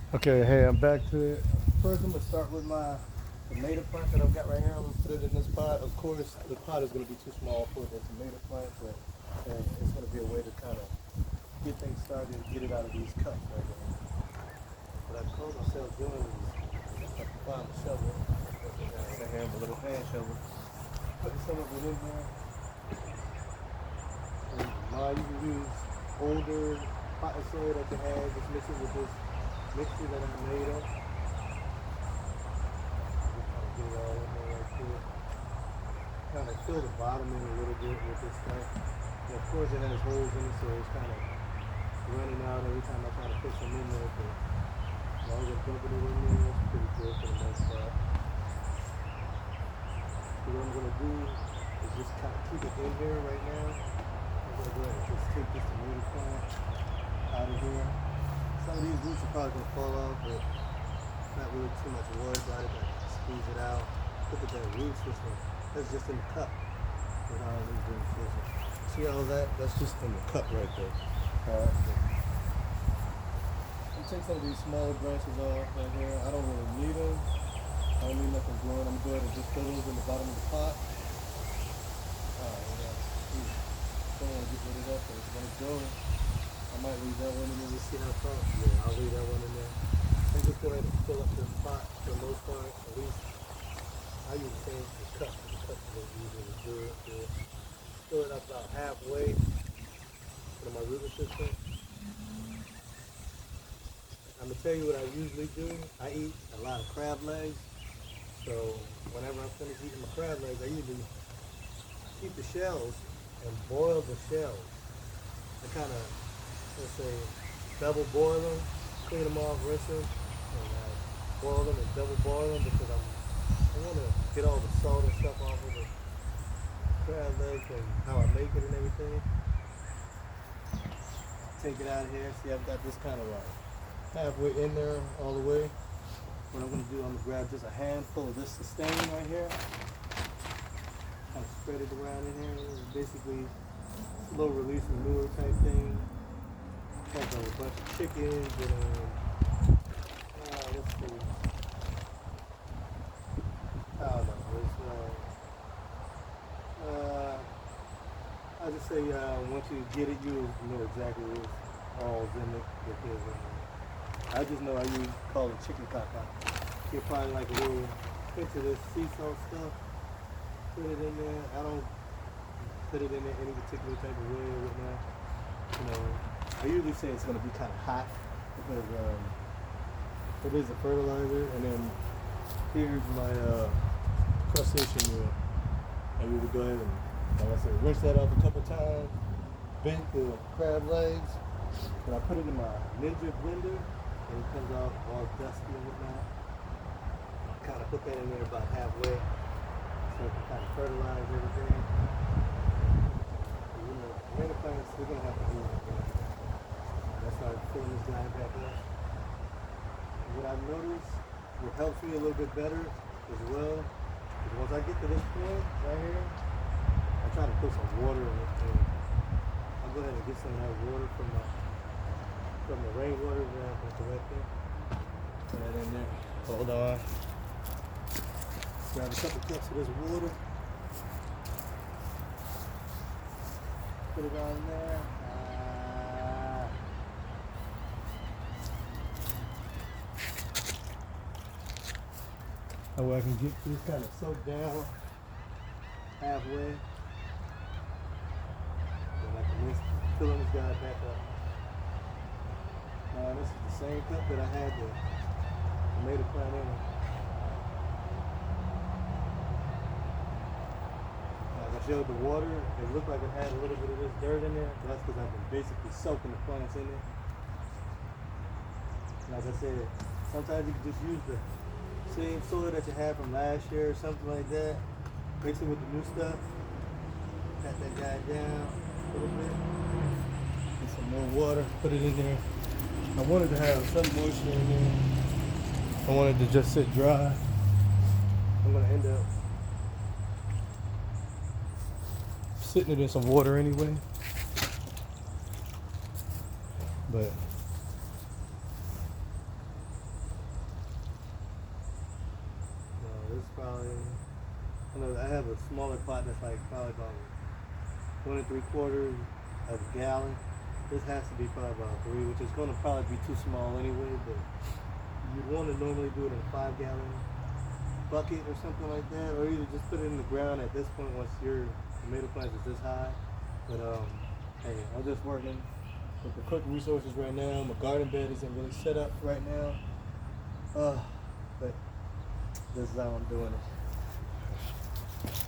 Okay, hey, I'm back to it. First, I'm gonna start with my tomato plant that I've got right here. I'm gonna put it in this pot. Of course, the pot is gonna be too small for the tomato plant, but it's gonna be a way to kind of get things started and get it out of these cups right here. What I call myself doing is I can find a shovel. Right here, a little hand shovel. Putting some of it in there. And now you can use older potting soil that you have. Just mix it with this mixture that I made up. Get it all in there right there. Kind of fill the bottom in a little bit with this stuff. And of course it has holes in it, so it's kind of running out every time I try to put some in there. But as long as I'm dumping it in there, it's pretty good for the most part. So what I'm gonna do is just kind of keep it in here right now. I'm gonna go ahead and just take this tomato plant out of here. Some of these roots are probably gonna fall off, but not really too much worry about it. I squeeze it out. Look at that root system. That's just in the cup. With all these root systems. See all that? That's just in the cup right there. Alright. I'm take some of these smaller branches off right here. I don't really need them. I don't need nothing growing. I'm going to just throw those in the bottom of the pot. Alright, yeah. Don't want to get rid of that because it's going to go. I might leave that one in there. Let's see how far. Yeah, I'll leave that one in there. I'm just going to fill up this pot for the most part. At least I use the same cup. The cup is usually do it. Fill it up about halfway to my root system. I'm gonna tell you what I usually do. I eat a lot of crab legs. So whenever I finish eating my crab legs, I usually keep the shells and boil the shells. I kind of, let's say, double boil them, clean them off, rinse them, and boil them and double boil them because I want to get all the salt and stuff off of the crab legs and how I make it and everything. Take it out of here. See, I've got this kind of like halfway in there all the way. What I'm going to do, I'm going to grab just a handful of this sustain right here. Kind of spread it around in here. It's basically slow release manure type thing. Got a bunch of chickens and let's see. I don't know. I just say once you get it, you know exactly what's all in it. Because I just know I call it chicken caca. Get probably like a little pinch of this sea salt stuff. Put it in there. I don't put it in there any particular type of way or whatnot. You know, I usually say it's gonna be kind of hot because it is a fertilizer. And then here's my crustacean meal. I usually go ahead and, like I said, rinse that off a couple times. Bent the crab legs. And I put it in my Ninja blender. And it comes out all dusty and whatnot. Kind of put that in there about halfway so it can kind of fertilize everything. You know, tomato plants, we're going to have to do it. That's why I'm filling this guy back up. And what I've noticed, what helps me a little bit better as well, is once I get to this point right here, I try to put some water in it. And I'll go ahead and get some of that water from the rainwater that I've been collecting. Put that in there. Hold on. Grab a couple cups of this water. Put it on there. That way I can get this kind of soaked down halfway. Then I can just fill this guy back up. Now this is the same cup that I had the tomato plant in it. Like I showed the water, it looked like it had a little bit of this dirt in there. That's because I've been basically soaking the plants in it. Like I said, sometimes you can just use the same soil that you had from last year or something like that. Mix it with the new stuff. Pat that guy down a little bit. Get some more water, put it in there. I wanted to have some moisture in there. I wanted to just sit dry. I'm gonna end up sitting it in some water anyway. But is probably, I know I have a smaller pot that's like probably about 1 3/4 of a gallon. This has to be probably about 3, which is going to probably be too small anyway, but you'd want to normally do it in a 5-gallon bucket or something like that, or either just put it in the ground at this point once your tomato plant is this high. But hey, I'm just working with the quick resources right now. My garden bed isn't really set up right now, but this is how I'm doing it.